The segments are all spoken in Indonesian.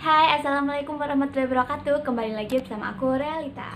Hai, Assalamualaikum warahmatullahi wabarakatuh. Kembali lagi bersama aku, Realita.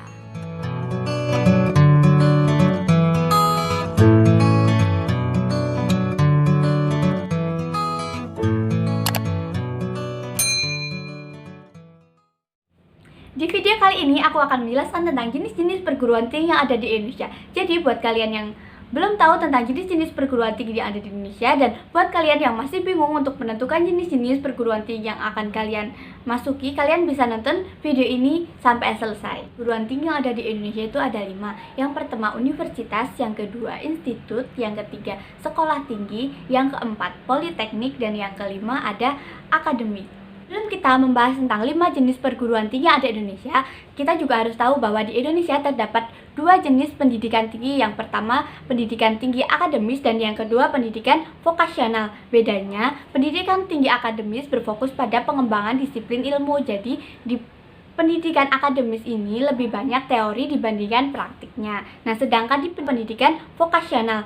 Di video kali ini aku akan menjelaskan tentang jenis-jenis perguruan tinggi yang ada di Indonesia. Jadi buat kalian yang belum tahu tentang jenis-jenis perguruan tinggi yang ada di Indonesia, dan buat kalian yang masih bingung untuk menentukan jenis-jenis perguruan tinggi yang akan kalian masuki, kalian bisa nonton video ini sampai selesai. Perguruan tinggi yang ada di Indonesia itu ada 5. Yang pertama universitas, yang kedua institut, yang ketiga sekolah tinggi, yang keempat politeknik, dan yang kelima ada akademik. Sebelum kita membahas tentang 5 jenis perguruan tinggi yang ada di Indonesia, kita juga harus tahu bahwa di Indonesia terdapat 2 jenis pendidikan tinggi. Yang pertama, pendidikan tinggi akademis, dan yang kedua, pendidikan vokasional. Bedanya, pendidikan tinggi akademis berfokus pada pengembangan disiplin ilmu. Jadi, di pendidikan akademis ini lebih banyak teori dibandingkan praktiknya. Nah, sedangkan di pendidikan vokasional,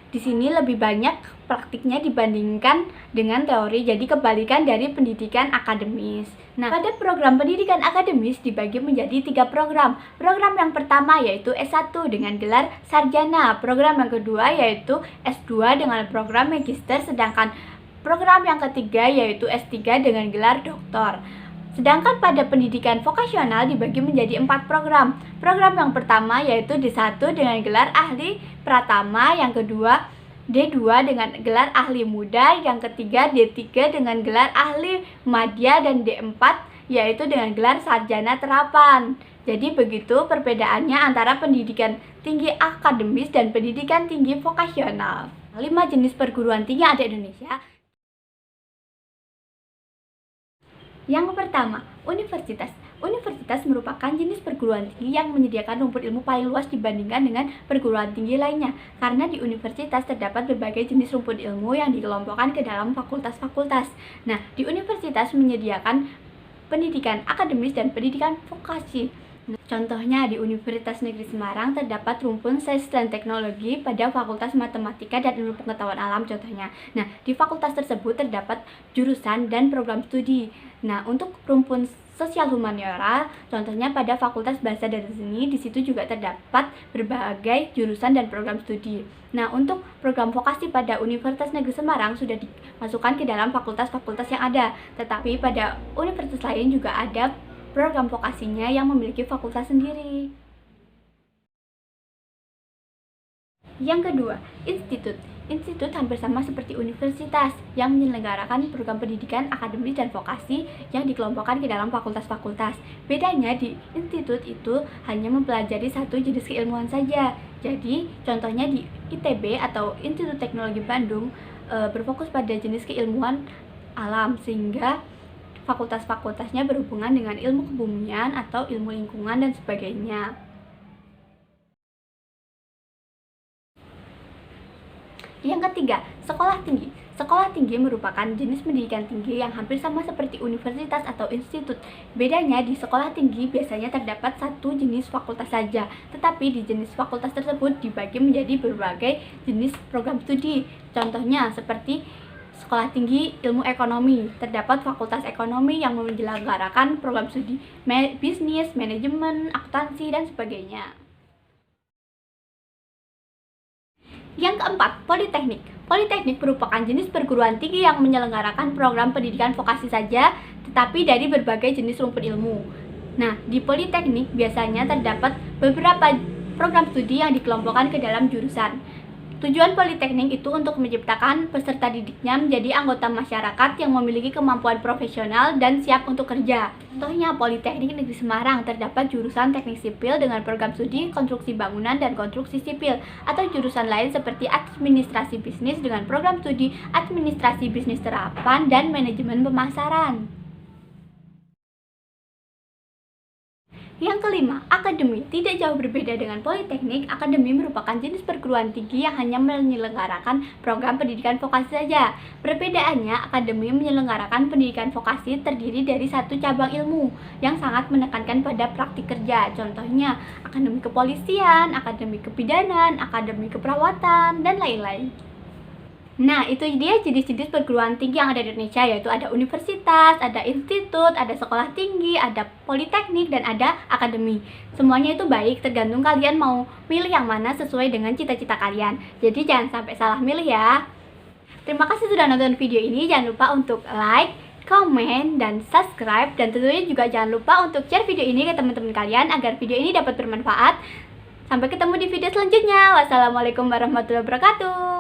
di sini lebih banyak praktiknya dibandingkan dengan teori, jadi kebalikan dari pendidikan akademis. Nah, pada program pendidikan akademis dibagi menjadi 3 program. Program yang pertama yaitu S1 dengan gelar sarjana. Program yang kedua yaitu S2 dengan program magister. Sedangkan program yang ketiga yaitu S3 dengan gelar doktor. Sedangkan pada pendidikan vokasional dibagi menjadi 4 program. Program yang pertama yaitu D1 dengan gelar ahli pratama, yang kedua D2 dengan gelar ahli muda, yang ketiga D3 dengan gelar ahli madya, dan D4 yaitu dengan gelar sarjana terapan. Jadi begitu perbedaannya antara pendidikan tinggi akademis dan pendidikan tinggi vokasional. 5 jenis perguruan tinggi ada di Indonesia. Yang pertama, universitas. Universitas merupakan jenis perguruan tinggi yang menyediakan rumput ilmu paling luas dibandingkan dengan perguruan tinggi lainnya. Karena di universitas terdapat berbagai jenis rumput ilmu yang dikelompokkan ke dalam fakultas-fakultas. Nah, di universitas menyediakan pendidikan akademis dan pendidikan vokasi. Contohnya di Universitas Negeri Semarang terdapat rumpun Sains dan Teknologi pada Fakultas Matematika dan Ilmu Pengetahuan Alam contohnya. Nah, di fakultas tersebut terdapat jurusan dan program studi. Nah, untuk rumpun Sosial Humaniora, contohnya pada Fakultas Bahasa dan Seni, di situ juga terdapat berbagai jurusan dan program studi. Nah, untuk program vokasi pada Universitas Negeri Semarang sudah dimasukkan ke dalam fakultas-fakultas yang ada. Tetapi pada universitas lain juga ada program vokasinya yang memiliki fakultas sendiri. Yang kedua, institut. Institut hampir sama seperti universitas yang menyelenggarakan program pendidikan akademis dan vokasi yang dikelompokkan ke dalam fakultas-fakultas. Bedanya di institut itu hanya mempelajari satu jenis keilmuan saja. Jadi, contohnya di ITB atau Institut Teknologi Bandung berfokus pada jenis keilmuan alam, sehingga fakultas-fakultasnya berhubungan dengan ilmu kebumian atau ilmu lingkungan dan sebagainya. Yang ketiga, sekolah tinggi. Sekolah tinggi merupakan jenis pendidikan tinggi yang hampir sama seperti universitas atau institut. Bedanya di sekolah tinggi biasanya terdapat satu jenis fakultas saja, tetapi di jenis fakultas tersebut dibagi menjadi berbagai jenis program studi. Contohnya seperti Sekolah Tinggi Ilmu Ekonomi, terdapat Fakultas Ekonomi yang menyelenggarakan program studi bisnis, manajemen, akuntansi, dan sebagainya. Yang keempat, politeknik. Politeknik merupakan jenis perguruan tinggi yang menyelenggarakan program pendidikan vokasi saja, tetapi dari berbagai jenis rumput ilmu. Nah, di politeknik biasanya terdapat beberapa program studi yang dikelompokkan ke dalam jurusan. Tujuan politeknik itu untuk menciptakan peserta didiknya menjadi anggota masyarakat yang memiliki kemampuan profesional dan siap untuk kerja. Contohnya, Politeknik Negeri Semarang terdapat jurusan teknik sipil dengan program studi konstruksi bangunan dan konstruksi sipil, atau jurusan lain seperti administrasi bisnis dengan program studi administrasi bisnis terapan dan manajemen pemasaran. Yang kelima, akademi. Tidak jauh berbeda dengan politeknik, akademi merupakan jenis perguruan tinggi yang hanya menyelenggarakan program pendidikan vokasi saja. Perbedaannya, akademi menyelenggarakan pendidikan vokasi terdiri dari satu cabang ilmu yang sangat menekankan pada praktik kerja. Contohnya, akademi kepolisian, akademi kebidanan, akademi keperawatan, dan lain-lain. Nah, itu dia jenis-jenis perguruan tinggi yang ada di Indonesia, yaitu ada universitas, ada institut, ada sekolah tinggi, ada politeknik, dan ada akademi. Semuanya itu baik, tergantung kalian mau milih yang mana sesuai dengan cita-cita kalian. Jadi jangan sampai salah milih ya. Terima kasih sudah nonton video ini, jangan lupa untuk like, komen, dan subscribe. Dan tentunya juga jangan lupa untuk share video ini ke teman-teman kalian agar video ini dapat bermanfaat. Sampai ketemu di video selanjutnya. Wassalamualaikum warahmatullahi wabarakatuh.